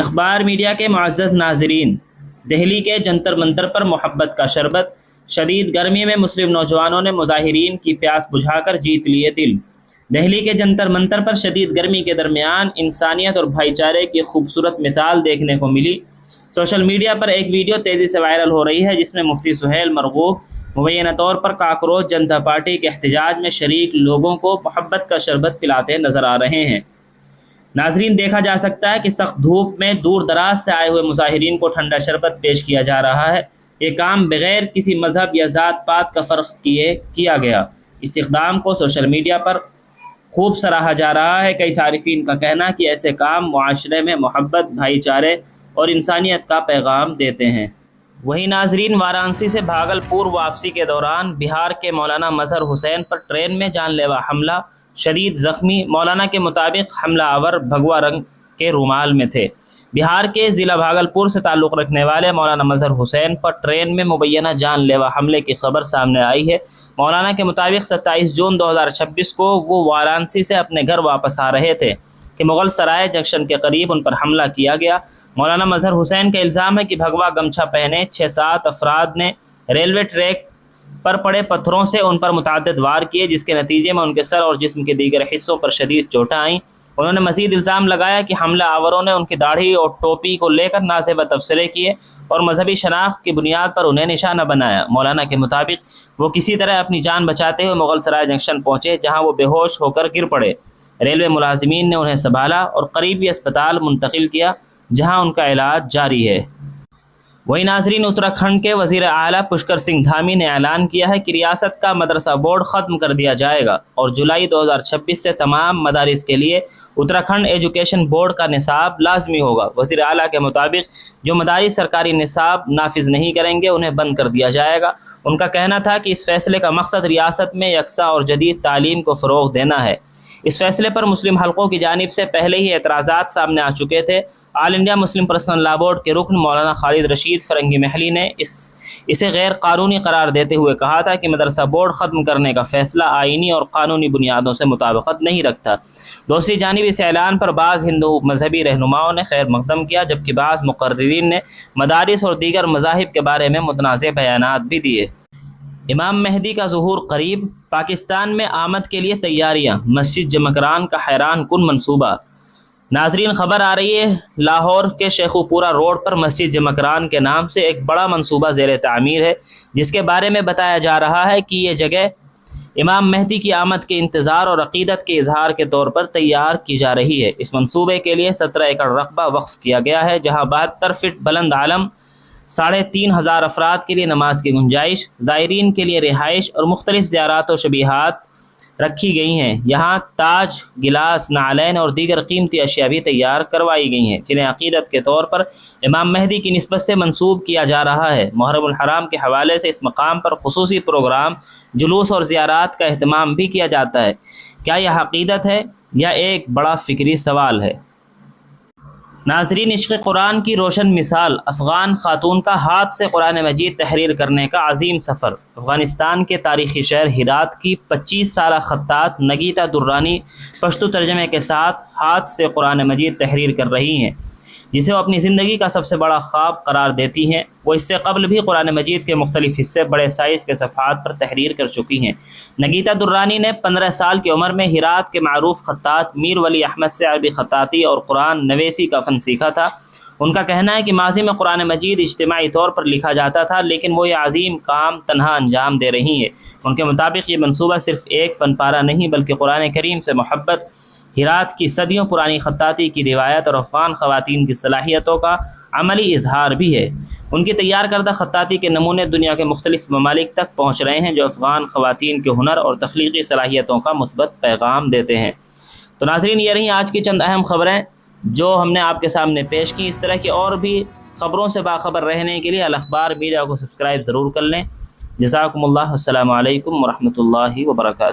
اخبار میڈیا کے معزز ناظرین، دہلی کے جنتر منتر پر محبت کا شربت، شدید گرمی میں مسلم نوجوانوں نے مظاہرین کی پیاس بجھا کر جیت لیے دل۔ دہلی کے جنتر منتر پر شدید گرمی کے درمیان انسانیت اور بھائی چارے کی خوبصورت مثال دیکھنے کو ملی۔ سوشل میڈیا پر ایک ویڈیو تیزی سے وائرل ہو رہی ہے جس میں مفتی سہیل مرغوب مبینہ طور پر کاکروچ جنتا پارٹی کے احتجاج میں شریک لوگوں کو محبت کا شربت پلاتے نظر آ رہے ہیں۔ ناظرین، دیکھا جا سکتا ہے کہ سخت دھوپ میں دور دراز سے آئے ہوئے مظاہرین کو ٹھنڈا شربت پیش کیا جا رہا ہے۔ یہ کام بغیر کسی مذہب یا ذات پات کا فرق کیے کیا گیا۔ اس اقدام کو سوشل میڈیا پر خوب سراہا جا رہا ہے۔ کئی صارفین کا کہنا کہ ایسے کام معاشرے میں محبت، بھائی چارے اور انسانیت کا پیغام دیتے ہیں۔ وہیں ناظرین، وارانسی سے بھاگلپور واپسی کے دوران بہار کے مولانا مظہر حسین پر ٹرین میں جان لیوا حملہ، شدید زخمی۔ مولانا کے مطابق حملہ آور بھگوا رنگ کے رومال میں تھے۔ بہار کے ضلع بھاگلپور سے تعلق رکھنے والے مولانا مظہر حسین پر ٹرین میں مبینہ جان لیوا حملے کی خبر سامنے آئی ہے۔ مولانا کے مطابق 27 جون 2026 کو وہ وارانسی سے اپنے گھر واپس آ رہے تھے کہ مغل سرائے جنکشن کے قریب ان پر حملہ کیا گیا۔ مولانا مظہر حسین کا الزام ہے کہ بھگوا گمچھا پہنے 6-7 افراد نے ریلوے ٹریک پر پڑے پتھروں سے ان پر متعدد وار کیے، جس کے نتیجے میں ان کے سر اور جسم کے دیگر حصوں پر شدید چوٹیں آئیں۔ انہوں نے مزید الزام لگایا کہ حملہ آوروں نے ان کی داڑھی اور ٹوپی کو لے کر نازیبا تبصرے کیے اور مذہبی شناخت کی بنیاد پر انہیں نشانہ بنایا۔ مولانا کے مطابق وہ کسی طرح اپنی جان بچاتے ہوئے مغل سرائے جنکشن پہنچے، جہاں وہ بے ہوش ہو کر گر پڑے۔ ریلوے ملازمین نے انہیں سنبھالا اور قریبی اسپتال منتقل کیا، جہاں ان کا علاج جاری ہے۔ وہیں ناظرین، اتراکھنڈ کے وزیر اعلیٰ پشکر سنگھ دھامی نے اعلان کیا ہے کہ ریاست کا مدرسہ بورڈ ختم کر دیا جائے گا اور جولائی 2026 سے تمام مدارس کے لیے اتراکھنڈ ایجوکیشن بورڈ کا نصاب لازمی ہوگا۔ وزیر اعلیٰ کے مطابق جو مدارس سرکاری نصاب نافذ نہیں کریں گے انہیں بند کر دیا جائے گا۔ ان کا کہنا تھا کہ اس فیصلے کا مقصد ریاست میں یکساں اور جدید تعلیم کو فروغ دینا ہے۔ اس فیصلے پر مسلم حلقوں کی جانب سے پہلے ہی اعتراضات سامنے آ چکے تھے۔ آل انڈیا مسلم پرسنل لا بورڈ کے رکن مولانا خالد رشید فرنگی محلی نے اسے غیر قانونی قرار دیتے ہوئے کہا تھا کہ مدرسہ بورڈ ختم کرنے کا فیصلہ آئینی اور قانونی بنیادوں سے مطابقت نہیں رکھتا۔ دوسری جانب اس اعلان پر بعض ہندو مذہبی رہنماؤں نے خیر مقدم کیا، جبکہ بعض مقررین نے مدارس اور دیگر مذاہب کے بارے میں متنازع بیانات بھی دیے۔ امام مہدی کا ظہور قریب، پاکستان میں آمد کے لیے تیاریاں، مسجد جمکران کا حیران کن منصوبہ۔ ناظرین، خبر آ رہی ہے لاہور کے شیخو پورہ روڈ پر مسجد جمکران کے نام سے ایک بڑا منصوبہ زیر تعمیر ہے، جس کے بارے میں بتایا جا رہا ہے کہ یہ جگہ امام مہدی کی آمد کے انتظار اور عقیدت کے اظہار کے طور پر تیار کی جا رہی ہے۔ اس منصوبے کے لیے 17 ایکڑ رقبہ وقف کیا گیا ہے، جہاں 72 فٹ بلند عالم، 3500 افراد کے لیے نماز کی گنجائش، زائرین کے لیے رہائش اور مختلف زیارات و شبیہات رکھی گئی ہیں۔ یہاں تاج، گلاس، نعلین اور دیگر قیمتی اشیاء بھی تیار کروائی گئی ہیں، جنہیں عقیدت کے طور پر امام مہدی کی نسبت سے منسوب کیا جا رہا ہے۔ محرم الحرام کے حوالے سے اس مقام پر خصوصی پروگرام، جلوس اور زیارات کا اہتمام بھی کیا جاتا ہے۔ کیا یہ عقیدت ہے یا ایک بڑا فکری سوال ہے؟ ناظرین، عشق قرآن کی روشن مثال، افغان خاتون کا ہاتھ سے قرآن مجید تحریر کرنے کا عظیم سفر۔ افغانستان کے تاریخی شہر ہرات کی 25 سالہ خطاط نگیتا درانی پشتو ترجمے کے ساتھ ہاتھ سے قرآن مجید تحریر کر رہی ہیں، جسے وہ اپنی زندگی کا سب سے بڑا خواب قرار دیتی ہیں۔ وہ اس سے قبل بھی قرآن مجید کے مختلف حصے بڑے سائز کے صفحات پر تحریر کر چکی ہیں۔ نگیتا درانی نے 15 سال کی عمر میں ہرات کے معروف خطاط میر ولی احمد سے عربی خطاطی اور قرآن نویسی کا فن سیکھا تھا۔ ان کا کہنا ہے کہ ماضی میں قرآن مجید اجتماعی طور پر لکھا جاتا تھا، لیکن وہ یہ عظیم کام تنہا انجام دے رہی ہیں۔ ان کے مطابق یہ منصوبہ صرف ایک فن پارہ نہیں بلکہ قرآن کریم سے محبت، ہرات کی صدیوں پرانی خطاطی کی روایت اور افغان خواتین کی صلاحیتوں کا عملی اظہار بھی ہے۔ ان کی تیار کردہ خطاطی کے نمونے دنیا کے مختلف ممالک تک پہنچ رہے ہیں، جو افغان خواتین کے ہنر اور تخلیقی صلاحیتوں کا مثبت پیغام دیتے ہیں۔ تو ناظرین، یہ رہی آج کی چند اہم خبریں جو ہم نے آپ کے سامنے پیش کی۔ اس طرح کی اور بھی خبروں سے باخبر رہنے کے لیے الاخبار میڈیا کو سبسکرائب ضرور کر لیں۔ جزاکم اللہ، السلام علیکم ورحمۃ اللہ وبرکاتہ۔